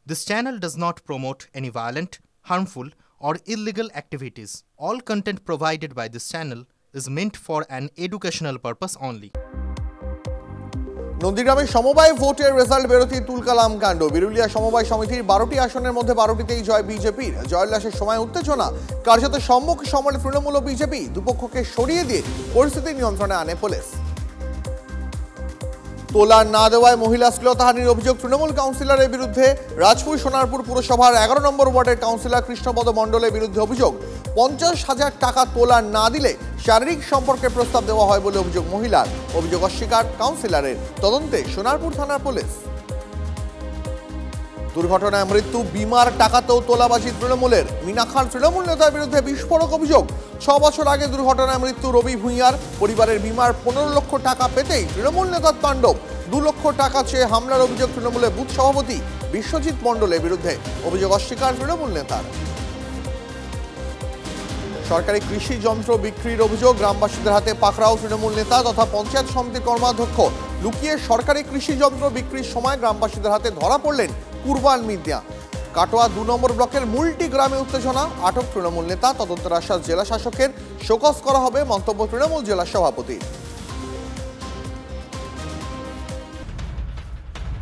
This channel does not promote any violent, harmful, or illegal activities. All content provided by this channel is meant for an educational purpose only. নন্দীগ্রামে সমবায় ভোটের result বেরোতেই তুলকালাম কাণ্ড। বিরুলিয়া সমবায় সমিতির 12টি আসনের মধ্যে 12টিতেই জয় বিজেপির। জয়োল্লাসের সময় উত্তেজনা, কার্যত সম্মুখ সমরে তৃণমূল ও বিজেপি। দুপক্ষকে সরিয়ে দিয়ে পরিস্থিতি নিয়ন্ত্রণে আনে পুলিশ। তোলা না দেওয়ায় মহিলা শ্লীলতাহানির অভিযোগ তৃণমূল কাউন্সিলরের বিরুদ্ধে। রাজপুর সোনারপুর পুরসভার 11 নম্বর ওয়ার্ডের কাউন্সিলর কৃষ্ণপদ মণ্ডলের বিরুদ্ধে অভিযোগ 50,000 টাকা তোলা না দিলে শারীরিক সম্পর্কের প্রস্তাব দেওয়া হয় বলে অভিযোগ মহিলার। অভিযোগ অস্বীকার কাউন্সিলরের। তদন্তে সোনারপুর থানার পুলিশ। দুর্ঘটনায় মৃত্যু, বিমার টাকাতেও তোলাবাজি তৃণমূলের। মিনাখার তৃণমূল নেতার বিরুদ্ধে বিস্ফোরক অভিযোগ। 6 বছর আগে দুর্ঘটনায় মৃত্যু রবি ভূঁইয়ার। পরিবারের বিমার 15 লক্ষ টাকা পেতেই তৃণমূল নেতার তাণ্ডব। 2 লক্ষ টাকা চেয়ে হামলার অভিযোগ তৃণমূলের বুথ সভাপতি বিশ্বজিৎ মণ্ডলের বিরুদ্ধে। অভিযোগ অস্বীকার তৃণমূল নেতার। সরকারি কৃষি যন্ত্র বিক্রির অভিযোগ। গ্রামবাসীদের হাতে পাকড়াও তৃণমূল নেতা তথা পঞ্চায়েত সমিতির কর্মাধ্যক্ষ। লুকিয়ে সরকারি কৃষি যন্ত্র বিক্রির সময় গ্রামবাসীদের হাতে ধরা পড়লেন কুরবান মিদ্যা। কাটোয়া 2 নম্বর ব্লকের মুলটি গ্রামে উত্তেজনা, আটক তৃণমূল নেতা। তদন্তের আশ্বাস জেলা শাসকের। শোকজ করা হবে মন্তব্য তৃণমূল জেলা সভাপতি।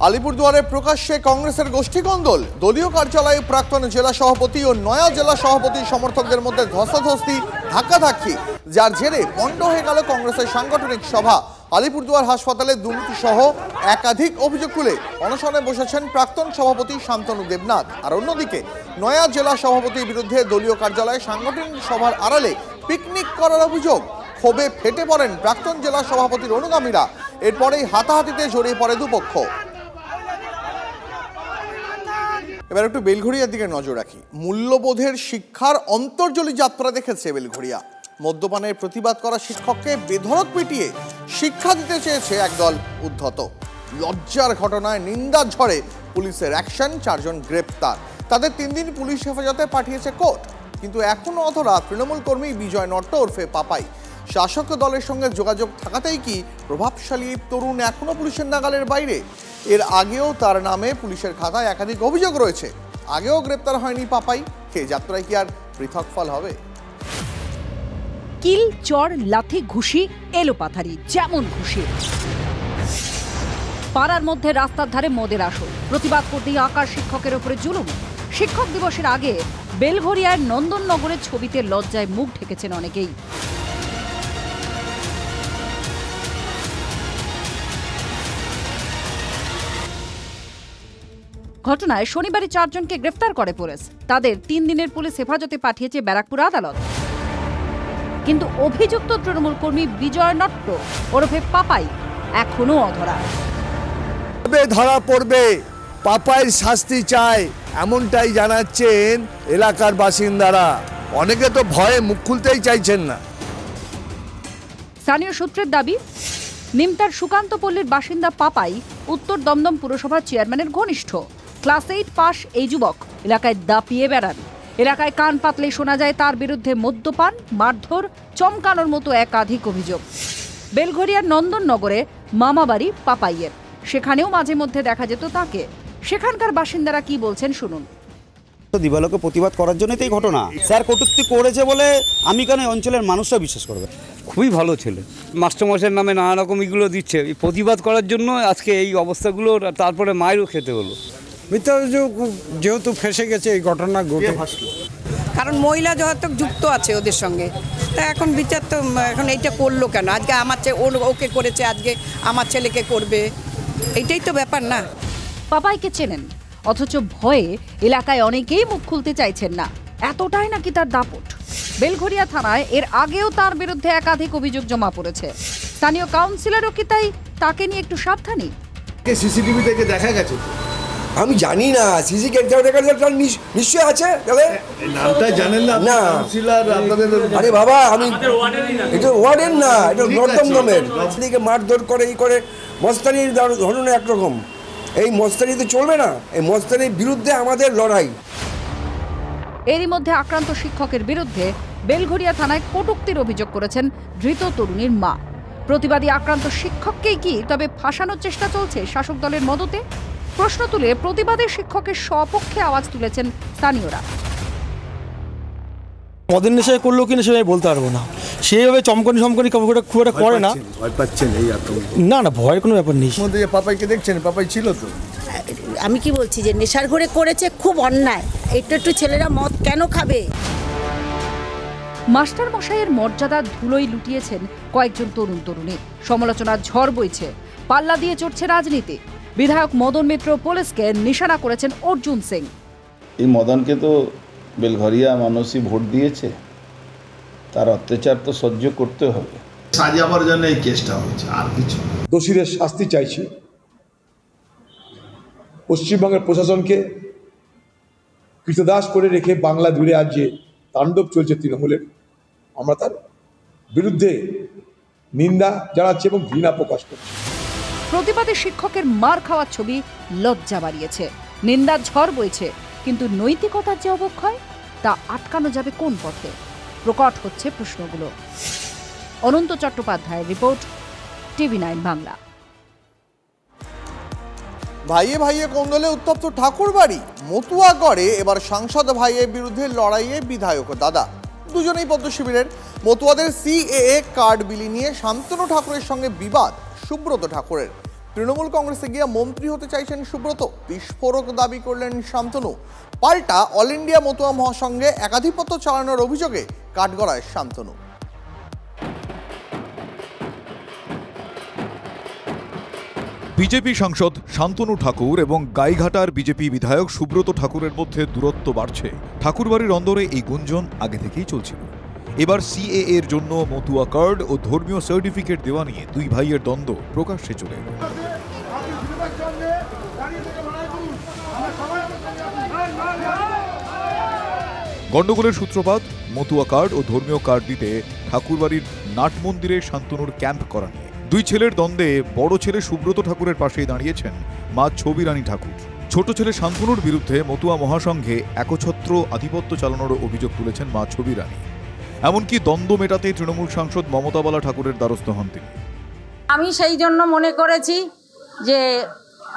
আলিপুরদুয়ারে প্রকাশ্যে কংগ্রেসের গোষ্ঠীকন্দল। দলীয় কার্যালয়ে প্রাক্তন জেলা সভাপতি ও নয়া জেলা সভাপতির সমর্থকদের মধ্যে ধস্তাধস্তি, ধাক্কাধাক্কি, যার জেরে পণ্ড হয়ে গেল কংগ্রেসের সাংগঠনিক সভা। আলিপুরদুয়ার হাসপাতালে দুর্নীতি সহ একাধিক অভিযোগ তুলে অনশনে বসেছেন প্রাক্তন সভাপতি শান্তনু দেবনাথ। আর অন্যদিকে নয়া জেলা সভাপতির বিরুদ্ধে দলীয় কার্যালয়ে সাংগঠনিক সভার আড়ালে পিকনিক করার অভিযোগ। ক্ষোভে ফেটে পড়েন প্রাক্তন জেলা সভাপতির অনুগামীরা। এরপরেই হাতাহাতিতে জড়িয়ে পড়ে দুপক্ষ। এবার একটু বেলঘড়িয়ার দিকে নজর রাখি। মূল্যবোধের শিক্ষার অন্তর্জলি যাত্রা দেখেছে বেলঘড়িয়া। মদ্যপানের প্রতিবাদ করা শিক্ষককে বেধড়ক পিটিয়ে শিক্ষা দিতে চেয়েছে একদল উদ্ধত। লজ্জার ঘটনায় নিন্দার ঝড়ে পুলিশের অ্যাকশন, 4 জন গ্রেপ্তার। তাদের 3 দিন পুলিশ হেফাজতে পাঠিয়েছে কোর্ট। কিন্তু এখনো অধরা তৃণমূল কর্মী বিজয় নট্ট ওরফে পাপাই। শাসক দলের সঙ্গে যোগাযোগ থাকাতেই কি প্রভাবশালী তরুণ এখনো পুলিশের নাগালের বাইরে? এর আগেও তার নামে পুলিশের খাতায় একাধিক অভিযোগ রয়েছে। আগেও গ্রেপ্তার হয়নি পাপাই। এই যাত্রায় কি আর পৃথক ফল হবে? কিল, চর, লাথি, ঘুষি, এলোপাথারি, যেমন খুশি। পাড়ার মধ্যে রাস্তার ধারে মদের আসর। প্রতিবাদ করতেই আকার শিক্ষকের উপরে জুলুম। শিক্ষক দিবসের আগে বেলঘড়িয়ার নন্দননগরের ছবিতে লজ্জায় মুখ ঢেকেছেন অনেকেই। ঘটনায় শনিবারই 4 জনকে গ্রেফতার করে পুলিশ। তাদের 3 দিনের পুলিশ হেফাজতে পাঠিয়েছে ব্যারাকপুর আদালত। কিন্তু অভিযুক্ত তৃণমূল কর্মী বিজয় নট্ট ওরফে পাপাই এখনো অধরা। ধরা পড়বে, পাপাইয়ের শাস্তি চায়, এমনটাই জানাচ্ছেন এলাকার বাসিন্দারা। অনেকে তো ভয়ে মুখ খুলতেই চাইছেন না। স্থানীয় সূত্রের দাবি, নিমতার সুকান্ত পল্লীর বাসিন্দা পাপাই উত্তর দমদম পুরসভার চেয়ারম্যানের ঘনিষ্ঠ। ক্লাস 8 পাস এই যুবক এলাকায় দাপিয়ে বেড়ান। এলাকায় কান পাতলে শোনা যায় তার বিরুদ্ধে মদ্যপান, মারধর, চমকানোর মতো একাধিক অভিযোগ। বেলঘড়িয়ার নন্দননগরে মামাবাড়ি পাপাইয়ের। সেখানেও মাঝে মধ্যে দেখা যেত তাকে। সেখানকার বাসিন্দারা কি বলছেন শুনুন। দিবালোকে প্রতিবাদ করার জন্যই তো এই ঘটনা। স্যার কটূক্তি করেছে বলে আমি কেন অঞ্চলের মানুষরা বিশ্বাস করবে? খুবই ভালো ছেলে, মাস্টারমশাইয়ের নামে নানা রকম এগুলো দিচ্ছে প্রতিবাদ করার জন্য। আজকে এই অবস্থাগুলো, তারপরে মায়েরও খেতে হলো। মিথ্যা অভিযোগ যেহেতু ফেসে গেছে এই ঘটনা ঘটে, কারণ মহিলা যত যুক্ত আছে ওদের সঙ্গে, তা এখন বিচার তো এখন এইটা করলো কেন? আজকে আমার ওকে করেছে, আজকে আমার ছেলেকে করবে, এইটাই তো ব্যাপার না। পাপাইকে চেনেন, অথচ ভয়ে এলাকায় অনেকেই মুখ খুলতে চাইছেন না। এতটাই নাকি তার দাপট। বেলঘড়িয়া থানায় এর আগেও তার বিরুদ্ধে একাধিক অভিযোগ জমা পড়েছে। স্থানীয় কাউন্সিলরও কি তাই তাকে নিয়ে একটু সাবধানী? সিসিটিভি থেকে দেখা গেছে। আমি জানি না, সিসি ক্যামেরা নিশ্চয়ই আছে। তাহলে নামটা জানেন না কাউন্সিলর আপনাদের? আরে বাবা, আমি এটা ওয়ার্ডেন না, এটা নর্দমদমের দিকে মারধর করে এই করে। মস্তানির ধরুন একরকম, এই মস্তানি তো চলবে না। এই মস্তানির বিরুদ্ধে আমাদের লড়াই। এরই মধ্যে আক্রান্ত শিক্ষকের বিরুদ্ধে বেলঘড়িয়া থানায় কটূক্তির অভিযোগ করেছেন ধৃত তরুণীর মা। প্রতিবাদী আক্রান্ত শিক্ষককেই কি তবে ফাঁসানোর চেষ্টা চলছে শাসক দলের মদতে? প্রশ্ন তুলে প্রতিবাদী শিক্ষকের সপক্ষে আওয়াজ তুলেছেন স্থানীয়রা। মদের নেশায় করলো কিনা সেটা আমি বলতে পারবো না, সেইভাবে চমকনি খুব একটা করে না। ভয় পাচ্ছেন? এই না না, ভয়ের কোনো ব্যাপার নেই। পাপাইকে দেখছেন? পাপাই ছিল তো। আমি কি বলছি যে নেশার ঘরে করেছে, খুব অন্যায়। একটু ছেলেরা মদ কেন খাবে? মাস্টার মশাইয়ের মর্যাদা ধুলোয় লুটিয়েছেন কয়েকজন তরুণ তরুণী। সমালোচনার ঝড় বইছে, পাল্লা দিয়ে চড়ছে রাজনীতি। বিধায়ক মদন মিত্র পুলিশকে নিশানা করেছেন অর্জুন সিং। এই মদনকে তো বেলঘরিয়া মানুষই ভোট দিয়েছে, তার অত্যাচার তো সহ্য করতে হবে। সাজাবার জন্য এই কেসটা হয়েছে, আর কিছু। দোষীদের শাস্তি চাইছি। পশ্চিমবঙ্গের প্রশাসনকে কৃতদাস করে রেখে বাংলা জুড়ে আজ যে তাণ্ডব চলছে তৃণমূলের, আমরা তার বিরুদ্ধে নিন্দা জানাচ্ছি এবং ঘৃণা প্রকাশ করছি। প্রতিবাদী শিক্ষকের মার খাওয়ার ছবি লজ্জা বাড়িয়েছে, নিন্দার ঝড় বইছে, কিন্তু নৈতিকতার যে অবক্ষয় তা আটকানো যাবে কোন পথে? প্রকট হচ্ছে প্রশ্নগুলো। অনন্ত চট্টোপাধ্যায়ের রিপোর্ট, TV9 বাংলা। ভাইয়ে ভাইয়ে কোন্দলে উত্তপ্ত ঠাকুরবাড়ি। মতুয়াগড়ে এবার সাংসদ ভাইয়ের বিরুদ্ধে লড়াইয়ে বিধায়ক দাদা। দুজনেই পদ্ম শিবিরের। মতুয়াদের CAA কার্ড বিলি নিয়ে শান্তনু ঠাকুরের সঙ্গে বিবাদ সুব্রত ঠাকুরের। তৃণমূল কংগ্রেসে গিয়ে মন্ত্রী হতে চাইছেন সুব্রত, বিস্ফোরক দাবি করলেন শান্তনু। পাল্টা অল ইন্ডিয়া মতুয়া মহাসংঘে একাধিপত্য চালানোর অভিযোগে কাঠগড়ায় শান্তনু। বিজেপি সাংসদ শান্তনু ঠাকুর এবং গাইঘাটার বিজেপি বিধায়ক সুব্রত ঠাকুরের মধ্যে দূরত্ব বাড়ছে। ঠাকুরবাড়ির অন্দরে এই গুঞ্জন আগে থেকেই চলছিল। এবার CAA এর জন্য মতুয়া কার্ড ও ধর্মীয় সার্টিফিকেট দেওয়া নিয়ে দুই ভাইয়ের দ্বন্দ্ব প্রকাশ্যে চলে এল। গন্ডগোলের সূত্রপাত মতুয়া কার্ড ও ধর্মীয় কার্ড দিতে ঠাকুরবাড়ির নাট মন্দিরে শান্তনুর ক্যাম্প করা নিয়ে। দুই ছেলের দ্বন্দ্বে বড় ছেলে সুব্রত ঠাকুরের পাশেই দাঁড়িয়েছেন মা ছবি রানী ঠাকুর। ছোট ছেলে শান্তনুর বিরুদ্ধে মতুয়া মহাসংঘে একছত্র আধিপত্য চালানোর অভিযোগ তুলেছেন মা ছবি রানী। এমনকি দ্বন্দ্ব মেটাতে তৃণমূল সাংসদ মমতা বালা ঠাকুরের দ্বারস্থ হন তিনি। আমি সেই জন্য মনে করেছি যে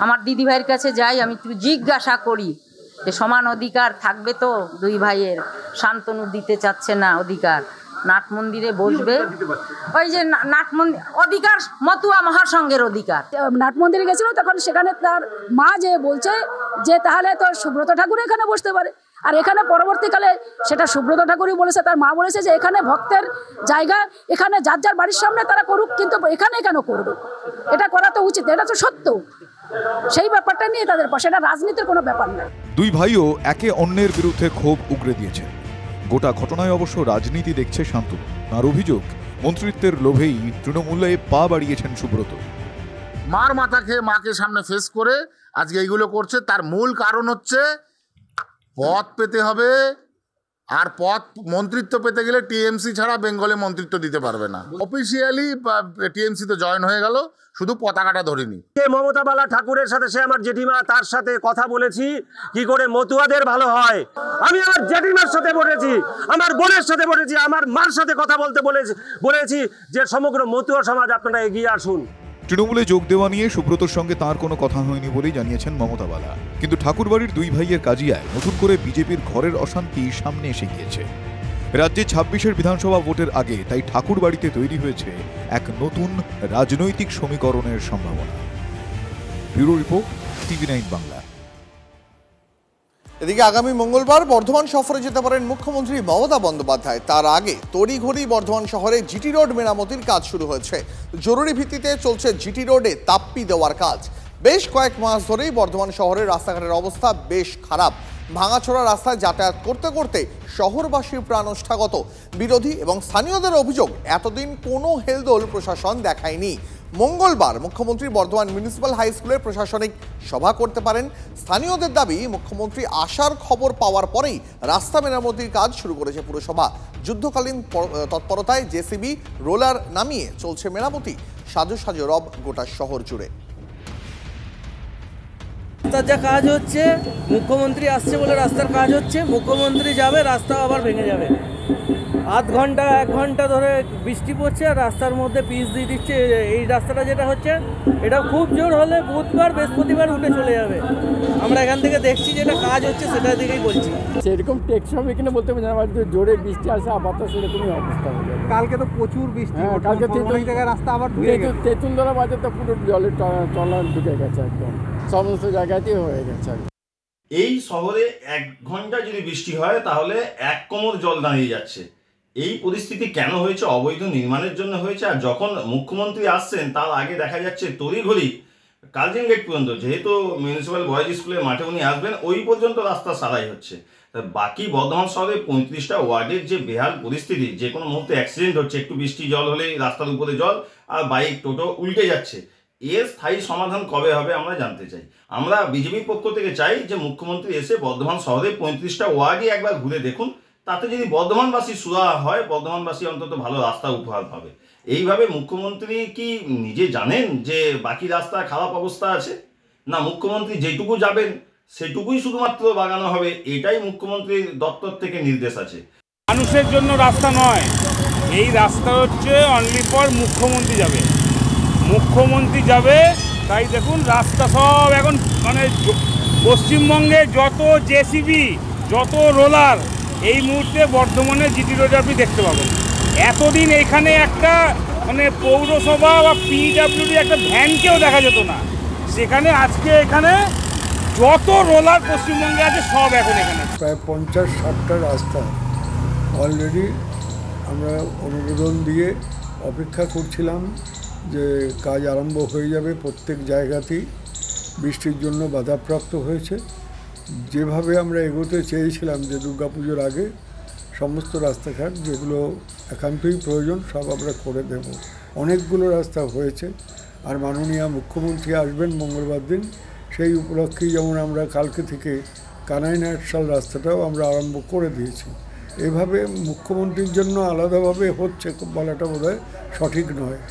আমার দিদিভাইয়ের কাছে যাই, আমি একটু জিজ্ঞাসা করি যে সমান অধিকার থাকবে তো দুই ভাইয়ের। শান্তনু দিতে চাচ্ছে না অধিকার, নাট মন্দিরে বসবে। ওই যে নাট মন্দির অধিকার মতুয়া মহাসংঘের অধিকার। নাট মন্দিরে গেছিল, তখন সেখানে তার মা যে বলছে যে তাহলে তো সুব্রত ঠাকুর এখানে বসতে পারে। আর এখানে পরবর্তীকালে সেটা সুব্রত ঠাকুরই বলেছে, তার মা বলেছে যে এখানে ভক্তের জায়গা, এখানে যার যার বাড়ির সামনে তারা করুক, কিন্তু এখানে কেন করবে? এটা করা তো উচিত, এটা তো সত্য। সেই ব্যাপারটা নিয়ে তাদের পাশে, এটা রাজনীতির কোনো ব্যাপার না। দুই ভাইও একে অন্যের বিরুদ্ধে ক্ষোভ উগরে দিয়েছেন। গোটা ঘটনায় অবশ্য রাজনীতি দেখছে শান্তনু। তার অভিযোগ, মন্ত্রিত্বের লোভেই তৃণমূলে পা বাড়িয়েছেন সুব্রত। মার মাথা খেয়ে মাকে সামনে ফেস করে আজকে এইগুলো করছে। তার মূল কারণ হচ্ছে পদ পেতে হবে, আর পদ মন্ত্রিত্ব পেতে গেলে TMC ছাড়া বেঙ্গলে মন্ত্রিত্ব দিতে পারবে না। অফিসিয়ালি TMC তে জয়েন হয়ে গেল, শুধু পতাকাটা ধরিনি। মমতা বালা ঠাকুরের সাথে, সে আমার জেঠিমা, তার সাথে কথা বলেছি কি করে মতুয়াদের ভালো হয়। আমি আমার জেঠিমার সাথে বলেছি, আমার বোনের সাথে বলেছি, আমার মার সাথে কথা বলতে বলেছি যে সমগ্র মতুয়া সমাজ আপনারা এগিয়ে আসুন। তৃণমূলে যোগ দেওয়া নিয়ে সুব্রতর সঙ্গে তার কোনো কথা হয়নি বলেই জানিয়েছেন মমতা বালা। কিন্তু ঠাকুরবাড়ির দুই ভাইয়ের কাজিয়ায় নতুন করে বিজেপির ঘরের অশান্তি সামনে এসে গিয়েছে। রাজ্যে 26-এর বিধানসভা ভোটের আগে তাই ঠাকুরবাড়িতে তৈরি হয়েছে এক নতুন রাজনৈতিক সমীকরণের সম্ভাবনা। Bureau report, TV9 Bangla. এদিকে আগামী মঙ্গলবার বর্ধমান সফরে যেতে পারেন মুখ্যমন্ত্রী মমতা বন্দ্যোপাধ্যায়। তার আগে তড়িঘড়ি বর্ধমান শহরে GT রোড মেরামতির কাজ শুরু হয়েছে। জরুরি ভিত্তিতে চলছে GT রোডে তাপ্পি দেওয়ার কাজ। বেশ কয়েক মাস ধরেই বর্ধমান শহরের রাস্তাঘাটের অবস্থা বেশ খারাপ। ভাঙাচোরা রাস্তায় যাতায়াত করতে করতে শহরবাসীর প্রাণ ওষ্ঠাগত। বিরোধী এবং স্থানীয়দের অভিযোগ, এতদিন কোনো হেলদোল প্রশাসন দেখায়নি। মঙ্গলবার মুখ্যমন্ত্রী বর্ধমান মিউনিসিপ্যাল হাই স্কুলে প্রশাসনিক সভা করতে পারেন। স্থানীয়দের দাবি, মুখ্যমন্ত্রী আসার খবর পাওয়ার পরেই রাস্তা মেরামতির কাজ শুরু করেছে পুরসভা। যুদ্ধকালীন তৎপরতায় JCB রোলার নামিয়ে চলছে মেরামতি। সাজো সাজো রব গোটা শহর জুড়ে। রাস্তার যা কাজ হচ্ছে, মুখ্যমন্ত্রী আসছে বলে রাস্তার কাজ হচ্ছে, মুখ্যমন্ত্রী যাবে, রাস্তা আবার ভেঙে যাবে। আধ ঘন্টা 1 ঘন্টা ধরে বৃষ্টি পড়ছে আর রাস্তার মধ্যে পিচ দিয়ে দিচ্ছে। এই রাস্তাটা যেটা হচ্ছে এটা খুব জোর হলে বুধবার বৃহস্পতিবার উঠে চলে যাবে। আমরা এখান থেকে দেখছি যেটা কাজ হচ্ছে সেটা দিকেই বলছি। সেরকম টেকসই হবে কিনা বলতে পারছি না, জোরে বৃষ্টি আসে আপাতত সেরকমই অবস্থা হয়ে যাবে। কালকে তো প্রচুর বৃষ্টি, কালকে অনেক জায়গায় রাস্তা আবার ধুয়ে গেছে। তেঁতুলতলা বাজার তো পুরো জলে চলার ঢুকে গেছে, একদম সমস্ত জায়গাতেই হয়ে গেছে। এই শহরে 1 ঘন্টা যদি বৃষ্টি হয় তাহলে 1 কোমর জল দাঁড়িয়ে যাচ্ছে। এই পরিস্থিতি কেন হয়েছে? অবৈধ নির্মাণের জন্য হয়েছে। আর যখন মুখ্যমন্ত্রী আসছেন তার আগে দেখা যাচ্ছে তড়িঘড়ি কালচিনি গেট পর্যন্ত, যেহেতু মিউনিসিপ্যাল বয়েজ স্কুলের মাঠে উনি আসবেন, ওই পর্যন্ত রাস্তা সারাই হচ্ছে। বাকি বর্ধমান শহরের 35টা ওয়ার্ডের যে বেহাল পরিস্থিতি, যে কোনো মুহূর্তে অ্যাক্সিডেন্ট হচ্ছে, একটু বৃষ্টি জল হলেই রাস্তার উপরে জল আর বাইক টোটো উল্টে যাচ্ছে। এর স্থায়ী সমাধান কবে হবে আমরা জানতে চাই। আমরা বিজেপির পক্ষ থেকে চাই যে মুখ্যমন্ত্রী এসে বর্ধমান শহরের 35টা ওয়ার্ডই একবার ঘুরে দেখুন, তাতে যদি বর্ধমানবাসী সুরাহা হয়, বর্ধমানবাসী অন্তত ভালো রাস্তা উপহার পাবে। এইভাবে মুখ্যমন্ত্রী কি নিজে জানেন যে বাকি রাস্তা খারাপ অবস্থা আছে? না, মুখ্যমন্ত্রী যেটুকু যাবেন সেটুকুই শুধুমাত্র বাগানো হবে, এটাই মুখ্যমন্ত্রীর দপ্তর থেকে নির্দেশ আছে। মানুষের জন্য রাস্তা নয়, এই রাস্তা হচ্ছে অনলি ফর মুখ্যমন্ত্রী যাবে। মুখ্যমন্ত্রী যাবে, তাই দেখুন রাস্তা সব এখন মানে পশ্চিমবঙ্গে যত জেসিবি, যত রোলার এই মুহূর্তে বর্ধমানে জিটি রোডে আপনি দেখতে পাবেন। এতদিন এখানে একটা মানে পৌরসভা বা পিডব্লিউডি একটা ভ্যানকেও দেখা যেত না, সেখানে আজকে এখানে যত রোলার পশ্চিমবঙ্গে আছে সব এখন এখানে। প্রায় 50-60টা রাস্তা অলরেডি আমরা অনুমোদন দিয়ে অপেক্ষা করছিলাম যে কাজ আরম্ভ হয়ে যাবে। প্রত্যেক জায়গাতেই বৃষ্টির জন্য বাধাপ্রাপ্ত হয়েছে। যেভাবে আমরা এগোতে চেয়েছিলাম যে দুর্গাপুজোর আগে সমস্ত রাস্তাঘাট যেগুলো একান্তই প্রয়োজন সব আমরা করে দেব। অনেকগুলো রাস্তা হয়েছে, আর মাননীয় মুখ্যমন্ত্রী আসবেন মঙ্গলবার দিন, সেই উপলক্ষেই যেমন আমরা কালকে থেকে কানাইনাটশাল রাস্তাটাও আমরা আরম্ভ করে দিয়েছি। এভাবে মুখ্যমন্ত্রীর জন্য আলাদাভাবে হচ্ছে বলাটা বোধহয় সঠিক নয়।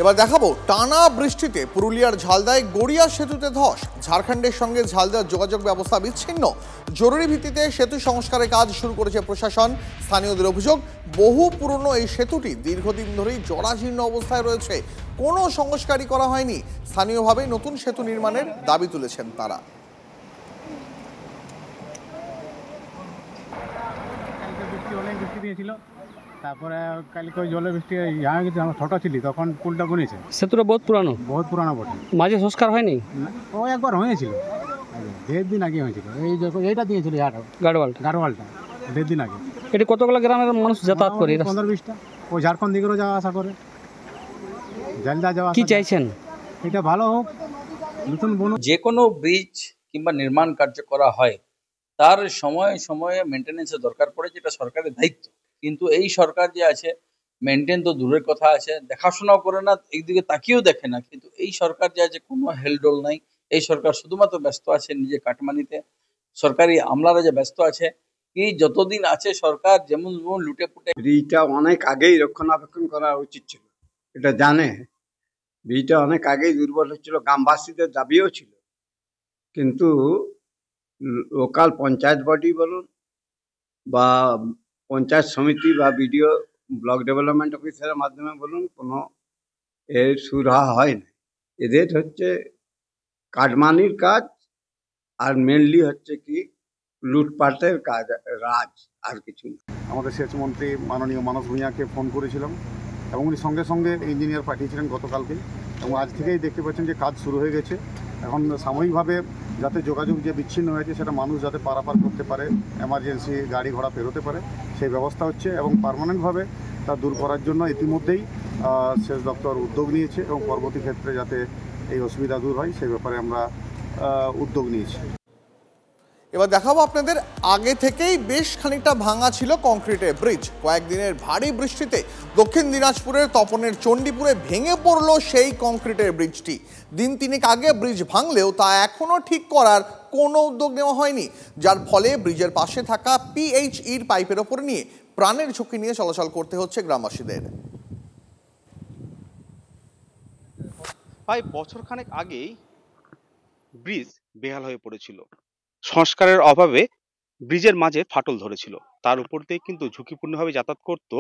এবার দেখাবো টানা বৃষ্টিতে পুরুলিয়ার ঝালদায় গড়িয়া সেতুতে ধস। ঝাড়খণ্ডের সঙ্গে ঝালদার যোগাযোগ ব্যবস্থা বিচ্ছিন্ন। জরুরি ভিত্তিতে সেতু সংস্কারের কাজ শুরু করেছে প্রশাসন। স্থানীয়দের অভিযোগ, বহু পুরনো এই সেতুটি দীর্ঘদিন ধরেই জরাজীর্ণ অবস্থায় রয়েছে, কোনো সংস্কারই করা হয়নি। স্থানীয়ভাবে নতুন সেতু নির্মাণের দাবি তুলেছেন তারা। অনেক বৃষ্টি দিয়েছিল, তারপরে কালকে ওই জলের বৃষ্টি হয়ে গেছে। আমরা ছোটো ছিলি তখন পুলটা বনেছে। সেতুটা বহুত পুরানো বটে। মাঝে সংস্কার হয়নি? ও একবার হয়েছিল, 1.5 দিন আগে হয়েছিল। এই যে এইটা দিয়েছিল গাড়োয়ালটা 1.5 দিন আগে। এটা কতগুলো গ্রামের মানুষ যাতায়াত করে? 15-20টা। ওই ঝাড়খণ্ড দিকেও যাওয়া আসা করে, জলদা যাওয়া। কি চাইছেন? এটা ভালো হোক, নতুন যে কোনো ব্রিজ কিংবা নির্মাণ কার্য করা হয় তার সময়ে সময়ে মেনটেন্যান্সের দরকার পড়ে, যেটা সরকারের দায়িত্ব। কিন্তু এই সরকার যে আছে, মেনটেন তো দূরের কথা আছে, দেখাশোনাও করে না, একদিকে তাকিয়েও দেখে না। কিন্তু এই সরকার যে আছে কোনো হেলডোল নাই। এই সরকার শুধুমাত্র ব্যস্ত আছে নিজে কাটমানিতে। সরকারি আমলারা যে ব্যস্ত আছে, কি যতদিন আছে সরকার যেমন লুটে পুটে। ব্রিজটা অনেক আগেই রক্ষণাবেক্ষণ করা উচিত ছিল, এটা জানে। ব্রিজটা অনেক আগেই দুর্বল হচ্ছিল, গ্রামবাসীদের দাবিও ছিল। কিন্তু লোকাল পঞ্চায়েত বডি বলুন বা পঞ্চায়েত সমিতি বা বিডিও ব্লক ডেভেলপমেন্ট অফিসারের মাধ্যমে বলুন, কোনো এর সুরাহা হয় না। এদের হচ্ছে কাটমানির কাজ, আর মেনলি হচ্ছে কি লুটপাটের কাজ, রাজ, আর কিছু না। আমাদের সেচ মন্ত্রী মাননীয় মানস ভূঁইয়াকে ফোন করেছিলাম এবং উনি সঙ্গে সঙ্গে ইঞ্জিনিয়ার পাঠিয়েছিলেন গতকালকে, এবং আজ থেকেই দেখতে পাচ্ছেন যে কাজ শুরু হয়ে গেছে। এখন সাময়িকভাবে যাতে যোগাযোগ যে বিচ্ছিন্ন হয়েছে সেটা মানুষ যাতে পারাপার করতে পারে, এমার্জেন্সি গাড়ি ঘোড়া পেরোতে পারে, সেই ব্যবস্থা হচ্ছে। এবং পার্মানেন্টভাবে তা দূর করার জন্য ইতিমধ্যেই সেচ দপ্তর উদ্যোগ নিয়েছে, এবং পরবর্তী ক্ষেত্রে যাতে এই অসুবিধা দূর হয় সেই ব্যাপারে আমরা উদ্যোগ নিয়েছি। এবার দেখাবো আপনাদের, আগে থেকেই বেশ খানিকটা ভাঙা ছিল কংক্রিটের ব্রিজ। কয়েকদিনের ভারী বৃষ্টিতে দক্ষিণ দিনাজপুরের তপনের চণ্ডীপুরে ভেঙে পড়ল সেই কংক্রিটের ব্রিজটি। দিন তিনেক আগে ব্রিজ ভাঙলেও তা এখনও ঠিক করার কোনো উদ্যোগ নেওয়া হয়নি, যার ফলে ব্রিজের পাশে থাকা পিএইচইর পাইপের ওপর নিয়ে প্রাণের ঝুঁকি নিয়ে চলাচল করতে হচ্ছে গ্রামবাসীদের। প্রায় বছরখানেক আগেই ব্রিজ বেহাল হয়ে পড়েছিল। সংস্কারের অভাবে ব্রিজের মাঝে ফাটল ধরেছিল। তার উপর দিয়ে কিন্তু ঝুঁকিপূর্ণভাবে যাতায়াত করত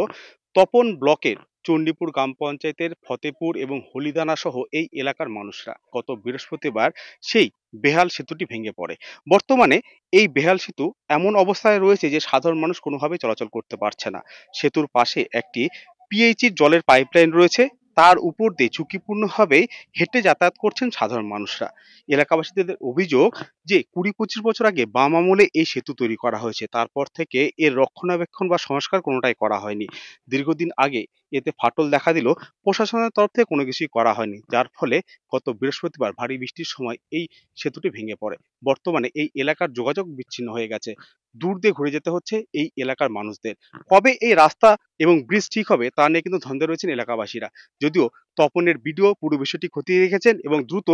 তপন ব্লকের চণ্ডীপুর গ্রাম পঞ্চায়েতের ফতেপুর এবং হলিদানা সহ এই এলাকার মানুষরা। গত বৃহস্পতিবার সেই বেহাল সেতুটি ভেঙে পড়ে। বর্তমানে এই বেহাল সেতু এমন অবস্থায় রয়েছে যে সাধারণ মানুষ কোনোভাবে চলাচল করতে পারছে না। সেতুর পাশে একটি পিএইচির জলের পাইপলাইন রয়েছে, তার উপর দিয়ে ঝুঁকিপূর্ণভাবে হেঁটে যাতায়াত করছেন সাধারণ মানুষরা। এলাকাবাসীদের অভিযোগ যে 20-25 বছর আগে বাম আমলে এই সেতু তৈরি করা হয়েছে, তারপর থেকে এর রক্ষণাবেক্ষণ বা সংস্কার কোনোটাই করা হয়নি। দীর্ঘদিন আগে এতে ফাটল দেখা দিল, প্রশাসনের তরফ থেকে কোনো কিছুই করা হয়নি, যার ফলে গত বৃহস্পতিবার ভারী বৃষ্টির সময় এই সেতুটি ভেঙে পড়ে। বর্তমানে এই এলাকার যোগাযোগ বিচ্ছিন্ন হয়ে গেছে, দূর দিয়ে ঘুরে যেতে হচ্ছে এই এলাকার মানুষদের। কবে এই রাস্তা এবং ব্রিজ ঠিক হবে তা নিয়ে কিন্তু ধন্দে রয়েছেন এলাকাবাসীরা। যদিও তপনের বিডিও পুরো বিষয়টি খতিয়ে রেখেছেন এবং দ্রুত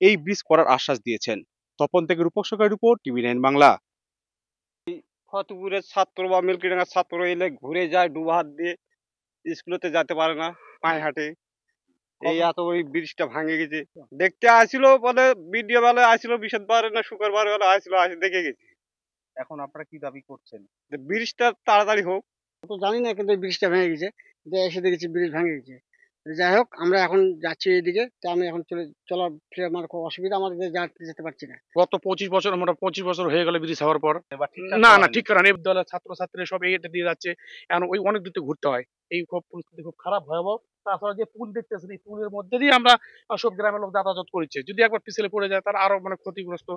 এই ব্রিজ করার আশ্বাস দিয়েছেন। তপন থেকে রূপক সরকারের রিপোর্ট, TV9 বাংলা। ফতেপুরের ছাত্র বা মিল্কিডাঙ্গার ছাত্র এলে ঘুরে যায় ডুবাহাত দিয়ে, স্কুলেতে যেতে পারে না, পায়ে হাঁটে। এই এত ওই ব্রিজটা ভাঙে গেছে, দেখতে আসছিল বলে ভিডিও বেলা আসছিল, বৃহস্পতিবার না শুক্রবার বেলা আসছিল, আসে দেখে গেছে। এখন আপনারা কি দাবি করছেন? ব্রিজটা তাড়াতাড়ি হোক। তো জানি না, কিন্তু ব্রিজটা ভেঙে গেছে, এসে দেখেছি ব্রিজ ভেঙে গেছে। যাই হোক, আমরা এখন যাচ্ছি এইদিকে, তো আমি এখন চলাফেরা আমার খুব অসুবিধা, আমাদের যেতে পারছি না। গত 25 বছর, আমরা 25 বছর হয়ে গেল ব্রিজ হওয়ার পর, না ঠিক করেন। এই দলের ছাত্রছাত্রী সব এটা দিয়ে যাচ্ছে, এখন ওই অনেক দূর থেকে ঘুরতে হয়। এই খুব পরিস্থিতি খুব খারাপ, ভয়াবহ। তাছাড়া যে পুল দেখতেছেন, এই পুলের মধ্যে দিয়ে আমরা সব গ্রামের লোক যাতায়াত করছে। যদি একবার পিছলে পড়ে যায় তার আরো ক্ষতিগ্রস্ত।